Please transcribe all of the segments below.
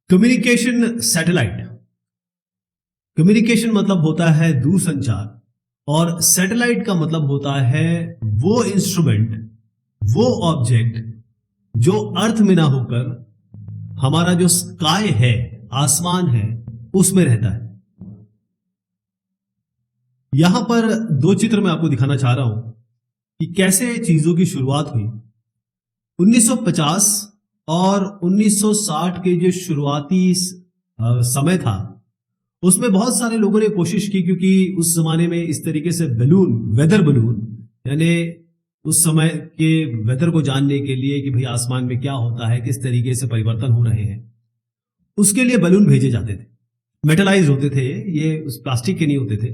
Communication satellite. Communication मतलब होता है दूरसंचार और सैटेलाइट का मतलब होता है वो इंस्ट्रूमेंट, वो ऑब्जेक्ट जो अर्थ में ना होकर हमारा जो स्काई है, आसमान है, उसमें रहता है। यहां पर दो चित्र मैं आपको दिखाना चाह रहा हूं कि कैसे चीजों की शुरुआत हुई। 1950 और 1960 के जो शुरुआती समय था, उसमें बहुत सारे लोगों ने कोशिश की, क्योंकि उस जमाने में इस तरीके से बलून, वेदर बलून, यानी उस समय के वेदर को जानने के लिए कि भाई आसमान में क्या होता है, किस तरीके से परिवर्तन हो रहे हैं, उसके लिए बलून भेजे जाते थे। मेटलाइज होते थे, ये उस प्लास्टिक के नहीं होते थे,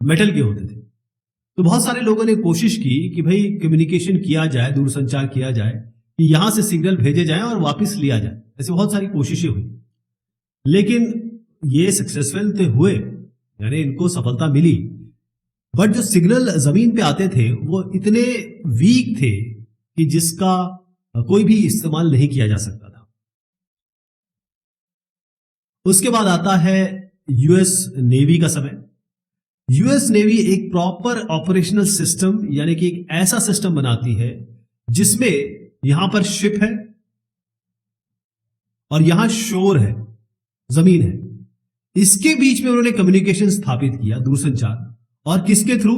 मेटल के होते थे। तो बहुत सारे लोगों ने कोशिश की कि भाई कम्युनिकेशन किया जाए, दूरसंचार किया जाए, कि यहां से सिग्नल भेजे जाए और वापस लिया जाए। ऐसे बहुत सारी कोशिशें हुई, लेकिन ये सक्सेसफुल तो हुए, यानी इनको सफलता मिली, बट जो सिग्नल जमीन पे आते थे वो इतने वीक थे कि जिसका कोई भी इस्तेमाल नहीं किया जा सकता था। उसके बाद आता है यूएस नेवी का समय। यूएस नेवी एक प्रॉपर ऑपरेशनल सिस्टम, यानी कि एक ऐसा सिस्टम बनाती है जिसमें यहां पर शिप है और यहां शोर है, जमीन है। इसके बीच में उन्होंने कम्युनिकेशन स्थापित किया, दूरसंचार, और किसके थ्रू?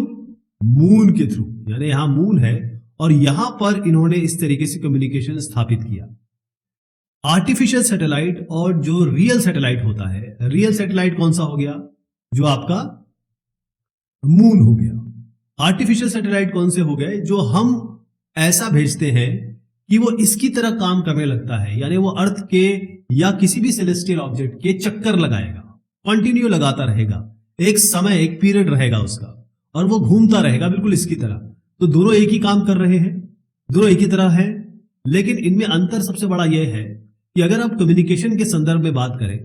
मून के थ्रू। यानी यहां मून है और यहां पर इन्होंने इस तरीके से कम्युनिकेशन स्थापित किया। आर्टिफिशियल सैटेलाइट और जो रियल सैटेलाइट होता है, रियल सैटेलाइट कौन सा हो गया? जो आपका मून हो गया। आर्टिफिशियल सैटेलाइट कौन से हो गए? जो हम ऐसा भेजते हैं कि वो इसकी तरह काम करने लगता है, यानी वो अर्थ के या किसी भी सेलेस्टियल ऑब्जेक्ट के चक्कर लगाएगा, कंटिन्यू लगाता रहेगा, एक समय, एक पीरियड रहेगा उसका, और वो घूमता रहेगा बिल्कुल इसकी तरह। तो दोनों एक ही काम कर रहे हैं, दोनों एक ही तरह है, लेकिन इनमें अंतर सबसे बड़ा यह है कि अगर आप कम्युनिकेशन के संदर्भ में बात करें,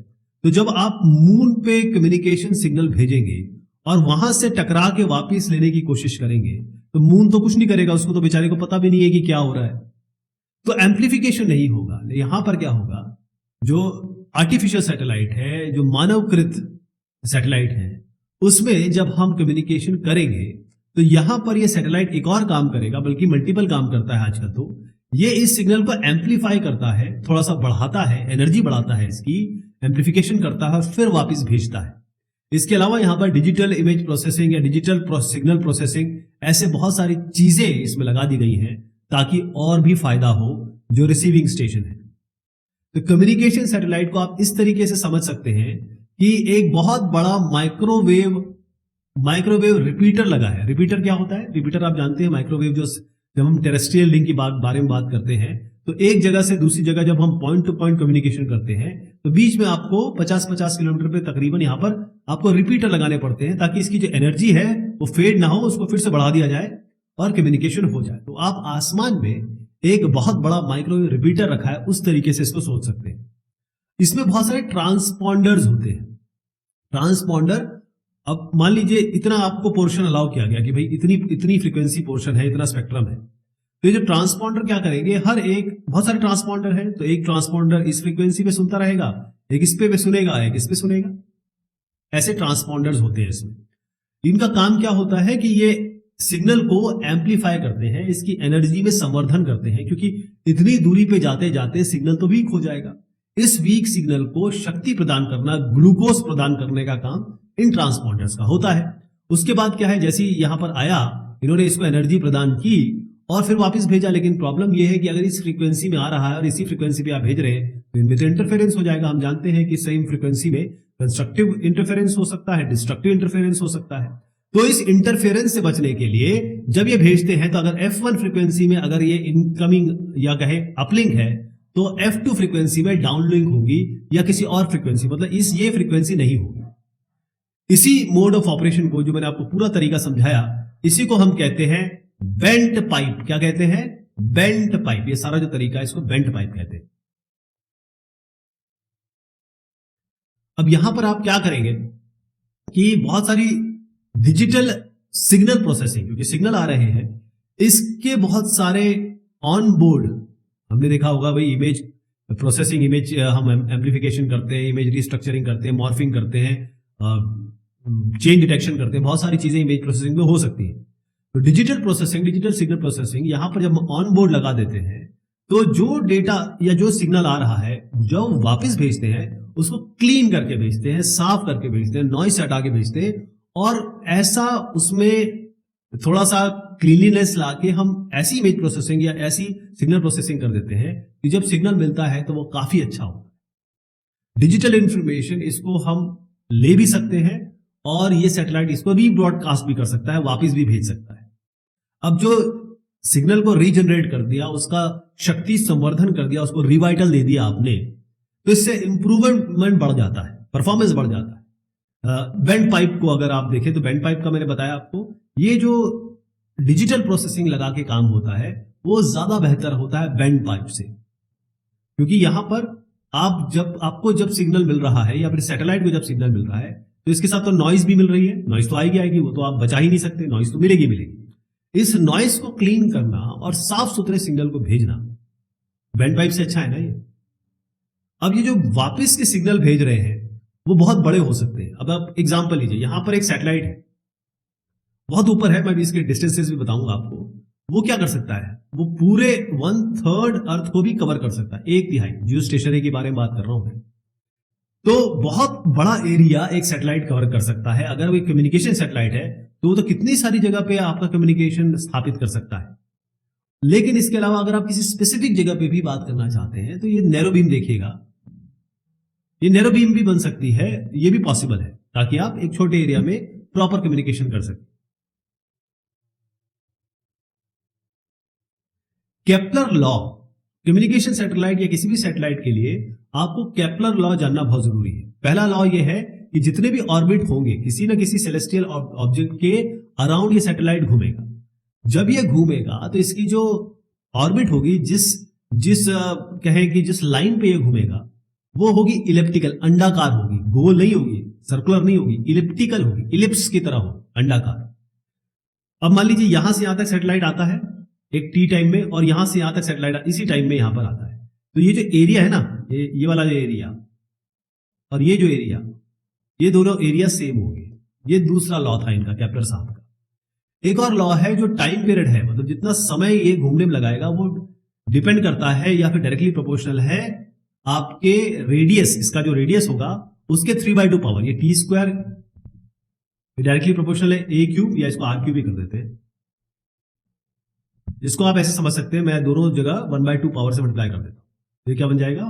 तो जब आप मून पे कम्युनिकेशन सिग्नल भेजेंगे और वहां से टकरा के वापिस लेने की कोशिश करेंगे, तो मून तो कुछ नहीं करेगा, उसको तो बेचारे को पता भी नहीं है कि क्या हो रहा है, तो एम्प्लीफिकेशन नहीं होगा। यहां पर क्या होगा? जो आर्टिफिशियल सैटेलाइट है, जो मानवकृत सैटेलाइट है, उसमें जब हम कम्युनिकेशन करेंगे तो यहां पर ये सैटेलाइट एक और काम करेगा, बल्कि मल्टीपल काम करता है आजकल। तो ये इस सिग्नल को एम्प्लीफाई करता है, थोड़ा सा बढ़ाता है, एनर्जी बढ़ाता है, इसकी एम्प्लीफिकेशन करता है, फिर वापस भेजता है। इसके अलावा यहां पर डिजिटल इमेज प्रोसेसिंग या डिजिटल सिग्नल प्रोसेसिंग, ऐसे बहुत सारी चीजें इसमें लगा दी गई हैं ताकि और भी फायदा हो जो रिसीविंग स्टेशन है। तो कम्युनिकेशन सैटेलाइट को आप इस तरीके से समझ सकते हैं कि एक बहुत बड़ा माइक्रोवेव रिपीटर लगा है। रिपीटर क्या होता है? रिपीटर आप जानते हैं, माइक्रोवेव, जो जब हम टेरेस्ट्रियल लिंक की बारे में बात करते हैं, तो एक जगह से दूसरी जगह जब हम पॉइंट टू पॉइंट कम्युनिकेशन करते हैं, तो बीच में आपको 50-50 किलोमीटर पे तकरीबन यहां पर आपको रिपीटर लगाने पड़ते हैं, ताकि इसकी जो एनर्जी है वो फेड ना हो, उसको फिर से बढ़ा दिया जाए और कम्युनिकेशन हो जाए। तो आप आसमान में एक बहुत बड़ा माइक्रोवेव रिपीटर रखा है, उस तरीके से इसको सोच सकते हैं। इसमें बहुत सारे ट्रांसपॉन्डर्स होते हैं। ट्रांसपॉन्डर, अब मान लीजिए इतना आपको पोर्शन अलाउ किया गया कि भाई इतनी फ्रीक्वेंसी पोर्शन है, इतना स्पेक्ट्रम है, तो ये जो ट्रांसपॉन्डर क्या करेंगे, हर एक, बहुत सारे ट्रांसपॉन्डर है, तो एक ट्रांसपॉन्डर इस फ्रीक्वेंसी पे सुनता रहेगा, एक इस पे सुनेगा, एक इस पे सुनेगा। ऐसे ट्रांसपॉन्डर्स होते हैं इसमें। इनका काम क्या होता है कि ये सिग्नल को एम्पलीफाई करते हैं, इसकी एनर्जी में संवर्धन करते हैं, क्योंकि इतनी दूरी पे जाते जाते सिग्नल तो वीक हो जाएगा। इस वीक सिग्नल को शक्ति प्रदान करना, ग्लूकोज प्रदान करने का काम इन ट्रांसपॉन्डर्स का होता है। उसके बाद क्या है, जैसे यहां पर आया, इन्होंने इसको एनर्जी प्रदान की और फिर वापस भेजा। लेकिन प्रॉब्लम यह है कि अगर इस फ्रीक्वेंसी में आ रहा है और इसी फ्रीक्वेंसी पे आप भेज रहे हैं, तो इनमें तो इंटरफेरेंस हो जाएगा। हम जानते हैं कि सेम फ्रीक्वेंसी में कंस्ट्रक्टिव इंटरफेरेंस हो सकता है, डिस्ट्रक्टिव इंटरफेरेंस हो सकता है। तो इस इंटरफेरेंस से बचने के लिए जब ये भेजते हैं, तो अगर F1 फ्रीक्वेंसी में अगर ये इनकमिंग या कहे अपलिंक है, तो F2 फ्रीक्वेंसी में डाउनलिंक होगी, या किसी और फ्रीक्वेंसी, मतलब ये फ्रीक्वेंसी नहीं होगी। इसी मोड ऑफ ऑपरेशन को, जो मैंने आपको पूरा तरीका समझाया, इसी को हम कहते हैं बेंट पाइप। क्या कहते हैं? Bent pipe. ये सारा जो तरीका है, इसको बेंट पाइप कहते हैं। अब यहां पर आप क्या करेंगे कि बहुत सारी डिजिटल सिग्नल प्रोसेसिंग, क्योंकि सिग्नल आ रहे हैं, इसके बहुत सारे ऑन बोर्ड, हमने देखा होगा भाई, इमेज प्रोसेसिंग, इमेज हम एम्प्लीफिकेशन करते हैं, इमेज रिस्ट्रक्चरिंग करते हैं, मॉर्फिंग करते हैं, चेंज डिटेक्शन करते हैं, बहुत सारी चीजें इमेज प्रोसेसिंग में हो सकती हैं। तो digital processing, digital signal processing, यहां पर जब हम ऑन बोर्ड लगा देते हैं तो जो डेटा या जो सिग्नल आ रहा है जब वापस भेजते हैं उसको क्लीन करके भेजते हैं, साफ करके भेजते हैं, नॉइस से हटा के भेजते हैं, और ऐसा उसमें थोड़ा सा क्लीनलीनेस लाके हम ऐसी इमेज प्रोसेसिंग या ऐसी सिग्नल प्रोसेसिंग कर देते हैं कि जब सिग्नल मिलता है तो वो काफी अच्छा होता है। डिजिटल इंफॉर्मेशन, इसको हम ले भी सकते हैं और ये सैटेलाइट इसको रीब्रॉडकास्ट भी कर सकता है, वापस भी भेज सकता है। अब जो सिग्नल को रीजनरेट कर दिया, उसका शक्ति संवर्धन कर दिया, उसको रिवाइटल दे दिया आपने, तो इससे इंप्रूवमेंट बढ़ जाता है, परफॉर्मेंस बढ़ जाता है। बैंड पाइप को अगर आप देखें तो बैंड पाइप का मैंने बताया आपको, ये जो डिजिटल प्रोसेसिंग लगा के काम होता है वो ज्यादा बेहतर होता है बैंड पाइप से, क्योंकि यहां पर आपको जब सिग्नल मिल रहा है या फिर सैटेलाइट को जब सिग्नल मिल रहा है तो इसके साथ तो नॉइज भी मिल रही है, नॉइज तो आएगी, वो तो आप बचा ही नहीं सकते, नॉइज तो मिलेगी। इस नॉइज को क्लीन करना और साफ सुथरे सिग्नल को भेजना बैंड पाइप से अच्छा है ना ये। अब ये जो वापस के सिग्नल भेज रहे हैं वो बहुत बड़े हो सकते हैं। अब आप एग्जांपल लीजिए, यहां पर एक सैटेलाइट है, बहुत ऊपर है, मैं भी इसके डिस्टेंसेस भी बताऊंगा आपको। वो क्या कर सकता है, वो पूरे 1/3 अर्थ को भी कवर कर सकता है, 1/3 जियो स्टेशनरी के बारे में बात कर रहा हूं मैं। तो बहुत बड़ा एरिया एक सैटेलाइट कवर कर सकता है। अगर वो एक कम्युनिकेशन सैटेलाइट है तो वो तो कितनी सारी जगह पे आपका कम्युनिकेशन स्थापित कर सकता है। लेकिन इसके अलावा अगर आप किसी स्पेसिफिक जगह पे भी बात करना चाहते हैं तो ये नैरो बीम देखिएगा, ये नैरो बीम भी बन सकती है, ये भी पॉसिबल है, ताकि आप एक छोटे एरिया में प्रॉपर कम्युनिकेशन कर सकें। केपलर लॉ, कम्युनिकेशन सैटेलाइट या किसी भी सैटेलाइट के लिए आपको केपलर लॉ जानना बहुत जरूरी है। पहला लॉ ये है कि जितने भी ऑर्बिट होंगे किसी ना किसी सेलेस्टियल ऑब्जेक्ट के अराउंड ये सैटेलाइट घूमेगा। जब ये घूमेगा तो इसकी जो ऑर्बिट होगी, कहें कि जिस लाइन पे ये घूमेगा वो होगी इलिप्टिकल, अंडाकार होगी, गोल नहीं होगी, सर्कुलर नहीं होगी, इलिप्टिकल होगी, इलिप्स की तरह हो, अंडाकार। अब मान लीजिए यहां से यहां तक सैटेलाइट आता है एक टी टाइम में, और यहां से यहां तक सैटेलाइट इसी टाइम में यहां पर आता है। तो ये जो एरिया है ना, ये वाला जो एरिया और ये जो एरिया, ये दोनों एरिया सेम होंगे। ये दूसरा लॉ था इनका, केपलर साहब का। एक और लॉ है जो टाइम पीरियड है, मतलब जितना समय ये घूमने में लगाएगा वो डिपेंड करता है या फिर डायरेक्टली प्रोपोर्शनल है आपके रेडियस, इसका जो रेडियस होगा उसके 3/2 पावर, ये टी स्क्वायर डायरेक्टली प्रोपोर्शनल है a क्यूब, या इसको r क्यूब भी कर देते हैं। इसको आप ऐसे समझ सकते हैं, मैं दोनों जगह 1/2 पावर से मल्टीप्लाई कर देता हूं, ये क्या बन जाएगा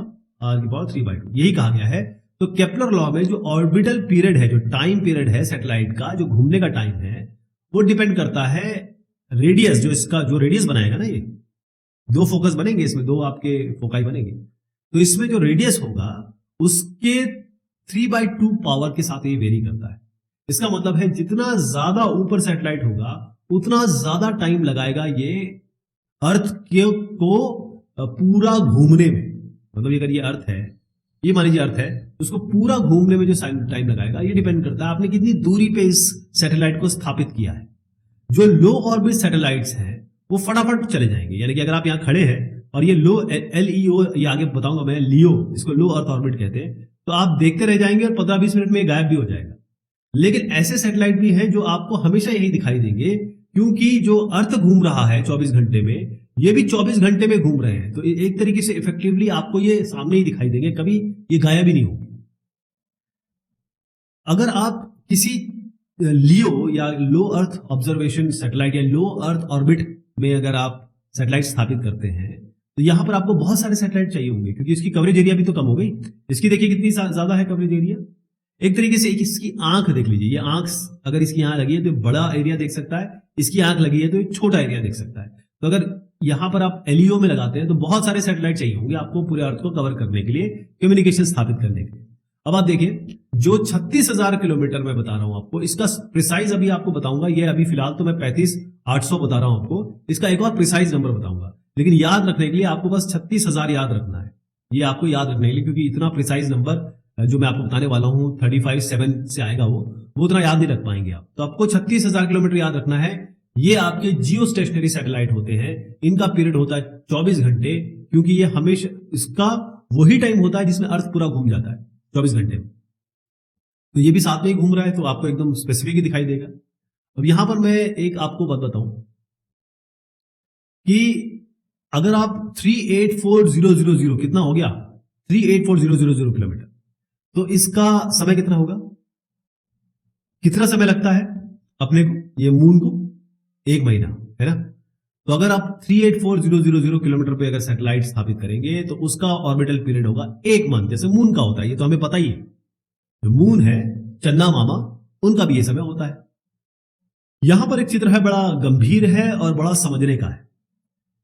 r की पावर 3/2। यही कहा गया है। तो केपलर लॉ में जो ऑर्बिटल पीरियड है, जो टाइम पीरियड है सैटेलाइट का, जो घूमने का टाइम है, वो डिपेंड करता है रेडियस, जो इसका जो रेडियस बनाएगा ना, ये दो फोकस बनेंगे, इसमें दो आपके फोकाई बनेंगे, तो इसमें जो रेडियस होगा उसके 3/2 पावर के साथ ये वेरी करता है। इसका मतलब है जितना ज्यादा ऊपर सैटेलाइट होगा उतना ज्यादा टाइम लगाएगा ये अर्थ को पूरा घूमने में। मतलब अगर ये अर्थ है, ये मान लीजिए अर्थ है, तो उसको पूरा घूमने में जो टाइम लगाएगा ये डिपेंड करता है आपने कितनी दूरी पे इस सैटेलाइट को स्थापित किया है। जो लो ऑर्बिट सैटेलाइट्स हैं वो फटाफट चले जाएंगे, यानी कि अगर आप यहां खड़े हैं और ये लो LEO, ये आगे बताऊंगा मैं, लियो, इसको लो अर्थ ऑर्बिट कहते हैं, तो आप देखते रह जाएंगे और 15-20 मिनट में गायब भी हो जाएगा। लेकिन ऐसे सैटेलाइट भी हैं जो आपको हमेशा यही दिखाई देंगे, क्योंकि जो अर्थ घूम रहा है 24 घंटे में, ये भी 24 घंटे में घूम रहे हैं, तो एक तरीके से इफेक्टिवली आपको ये सामने ही दिखाई देंगे, कभी ये गायब ही नहीं होंगे। अगर आप किसी लियो या लो अर्थ ऑब्जर्वेशन सैटेलाइट या लो अर्थ ऑर्बिट में अगर आप सैटेलाइट स्थापित करते हैं तो यहां पर आपको बहुत सारे सैटेलाइट चाहिए होंगे, क्योंकि इसकी कवरेज एरिया भी तो कम हो गई। इसकी देखिए कितनी ज्यादा है कवरेज एरिया। एक तरीके से इसकी आंख देख लीजिए, ये आंख अगर इसकी यहां लगी है तो बड़ा एरिया देख सकता है, इसकी आंख लगी है तो एक छोटा एरिया देख सकता है। तो अगर यहां पर आप LEO में लगाते हैं तो बहुत सारे सैटेलाइट चाहिए होंगे आपको पूरे अर्थ को कवर करने के लिए, कम्युनिकेशन स्थापित करने के लिए। अब आप देखिए जो 36,000 किलोमीटर मैं बता रहा हूं आपको, इसका प्रिसाइज अभी आपको बताऊंगा। ये अभी फिलहाल तो मैं 35,800 बता रहा हूं आपको, इसका एक और प्रिसाइज नंबर बताऊंगा, लेकिन याद रखने के लिए आपको बस 36,000 याद रखना है। ये आपको याद रखने के लिए, क्योंकि इतना प्रिसाइज नंबर जो मैं आपको बताने वाला हूं 35.7 से आएगा, वो उतना याद नहीं रख पाएंगे आप। तो आपको 36,000 किलोमीटर याद रखना है। ये आपके जियो स्टेशनरी सैटेलाइट होते हैं, इनका पीरियड होता है 24 घंटे, क्योंकि ये हमेशा इसका वही टाइम होता है जिसमें अर्थ पूरा घूम जाता है 24 घंटे में। तो ये भी साथ में ही घूम रहा है, तो आपको एकदम स्पेसिफिक ही दिखाई देगा। अब यहां पर मैं एक आपको बात बताऊं कि अगर आप 384,000 कितना हो गया 384,000 किलोमीटर, तो इसका समय कितना होगा, कितना समय लगता है अपने को ये मून को, 1 महीना है ना। तो अगर आप 384,000 किलोमीटर पे अगर सैटेलाइट स्थापित करेंगे तो उसका ऑर्बिटल पीरियड होगा 1 मंथ, जैसे मून का होता है, ये तो हमें पता ही है। जो मून है, चंदा मामा, उनका भी ये समय होता है। यहां पर एक चित्र है, बड़ा गंभीर है और बड़ा समझने का है।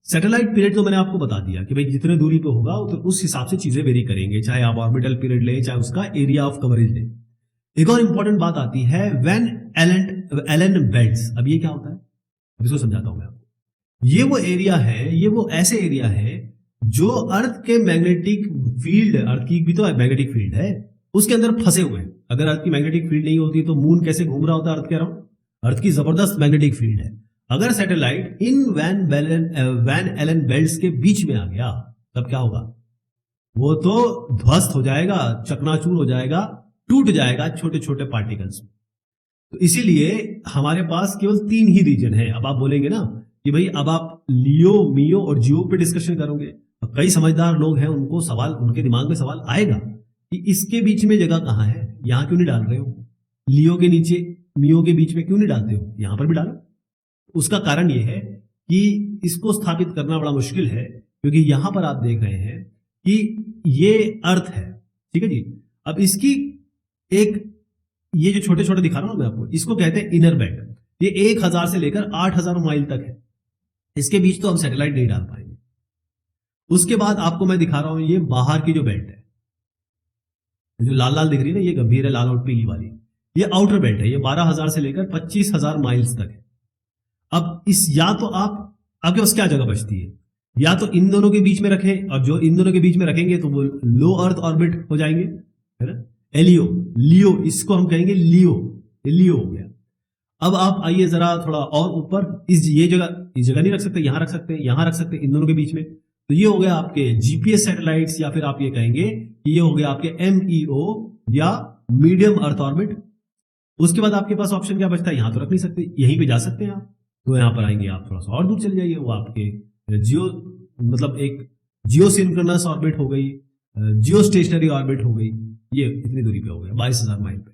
सैटेलाइट पीरियड तो मैंने आपको बता दिया कि भाई जितने दूरी पे होगा तो उस हिसाब से चीजें वेरी करेंगे, चाहे आप ऑर्बिटल पीरियड लें, चाहे उसका एरिया ऑफ कवरेज लें। एक और इंपॉर्टेंट बात आती है वैन एलन बेल्ट्स। अब ये क्या होता है, अब इसको समझाता हूं मैं आपको। ये वो एरिया है, ये वो ऐसे एरिया है जो अर्थ के मैग्नेटिक फील्ड, अर्थ की भी तो मैग्नेटिक फील्ड है, उसके अंदर फंसे हुए हैं। अगर अर्थ की मैग्नेटिक फील्ड नहीं होती तो मून कैसे घूम रहा होता अर्थ के अराउंड। अर्थ की जबरदस्त मैग्नेटिक फील्ड है। अगर satellite in Van Allen belts के बीच में आ गया तब क्या होगा, वो तो ध्वस्त हो जाएगा, चकनाचूर हो जाएगा, टूट जाएगा छोटे छोटे पार्टिकल्स में। तो इसीलिए हमारे पास केवल 3 ही रीजन है। अब आप बोलेंगे ना कि भाई अब आप लियो, मियो और जियो पे डिस्कशन करोगे, तो कई समझदार लोग हैं, उनको सवाल, उनके दिमाग में सवाल आएगा कि इसके बीच में जगह कहां है, यहां क्यों नहीं डाल रहे हो, लियो के नीचे मियो के बीच में क्यों नहीं डालते हो, यहां पर भी डालो। उसका कारण यह है कि इसको स्थापित करना बड़ा मुश्किल है, क्योंकि यहां पर आप देख रहे हैं कि ये अर्थ है, ठीक है जी। अब इसकी एक, ये जो छोटे छोटे दिखा रहा हूं मैं आपको, इसको कहते हैं इनर बेल्ट। ये 1000 से लेकर 8000 माइल तक है, इसके बीच तो हम सैटेलाइट नहीं डाल पाएंगे। उसके बाद आपको मैं दिखा रहा हूं ये बाहर की जो बेल्ट है, जो लाल लाल दिख रही है ना, ये गंभीर है, लाल और पीली वाली, ये आउटर बेल्ट है। ये 12,000 से लेकर 25,000 माइल्स तक है। अब इस, या तो आप, आपके पास क्या जगह बचती है, या तो इन दोनों के बीच में रखें, और जो इन दोनों के बीच में रखेंगे तो वो लो अर्थ ऑर्बिट हो जाएंगे, है ना। एलियो, लियो, इसको हम कहेंगे लियो, लियो हो गया। अब आप आइए जरा थोड़ा और ऊपर, ये जगह, इस जगह नहीं रख सकते, यहां रख सकते हैं, यहां रख सकते हैं, इन दोनों के बीच में। तो ये हो गया आपके जीपीएस सैटेलाइट्स, या फिर आप ये कहेंगे कि ये हो गया आपके एमईओ या मीडियम अर्थ ऑर्बिट। उसके बाद आपके पास ऑप्शन क्या बचता है, यहां तो रख नहीं सकते, यहीं पे जा सकते हैं आप। तो यहां पर आएंगे आप, थोड़ा सा और दूर चले जाइए, वो आपके जियो, मतलब एक जियो सिंक्रोनस ऑर्बिट हो गई, जियो स्टेशनरी ऑर्बिट हो गई, ये इतनी दूरी पे हो गया 22,000 माइल पे।